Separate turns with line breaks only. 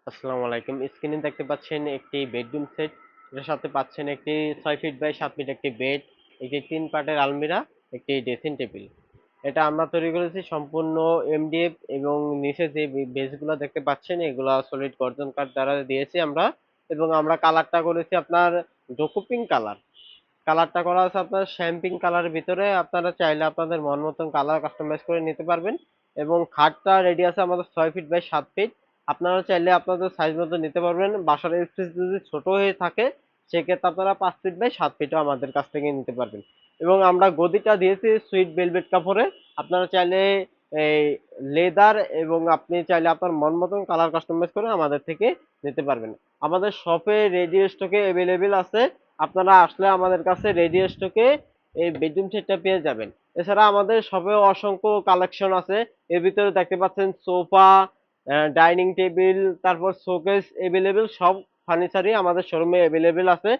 আসসালামু আলাইকুম। স্ক্রিনে দেখতে পাচ্ছেন একটি বেডরুম সেট। এটার সাথে পাচ্ছেন একটি ৬ ফিট বাই ৭ ফিট একটি বেড, একটি ৩ পার্টের আলমিরা, একটি ড্রেসিং টেবিল। এটা আমরা তৈরি করেছি সম্পূর্ণ এমডিএফ এবং নিচে যে বেসগুলো দেখতে পাচ্ছেন এগুলা সলিড গর্জন কাঠ দ্বারা দিয়েছি আমরা, এবং আমরা কালারটা করেছি আপনার ডোকো পিঙ্ক কালার। কালারটা করা আছে আপনার শ্যাম্পিং কালারের ভিতরে। আপনারা চাইলে আপনাদের মন মতন কালার কাস্টমাইজ করে নিতে পারবেন, এবং খাটটা রেডি আছে আমাদের ৬ ফিট বাই ৭ ফিট। আপনারা চাইলে আপনাদের সাইজ মতো নিতে পারবেন। বাসার স্পেস যদি ছোট হয়ে থাকে সেক্ষেত্রে আপনারা ৫ ফিট বাই ৭ ফিটও আমাদের কাছ থেকে নিতে পারবেন। এবং আমরা গদিটা দিয়েছি সুইট ভেলভেট কাপড়ে। আপনারা চাইলে এই লেদার, এবং আপনি চাইলে আপনার মন মতন কালার কাস্টমাইজ করে আমাদের থেকে নিতে পারবেন। আমাদের শপে রেডি স্টকে অ্যাভেলেবেল আছে। আপনারা আসলে আমাদের কাছে রেডি স্টকে এই বেডরুম সেটটা পেয়ে যাবেন। এছাড়া আমাদের শপে অসংখ্য কালেকশন আছে। এর ভিতরে দেখতে পাচ্ছেন সোফা, ডাইনিং টেবিল, তারপর শোকেস, অ্যাভেলেবেল সব ফার্নিচারই আমাদের শোরুমে অ্যাভেলেবেল আছে।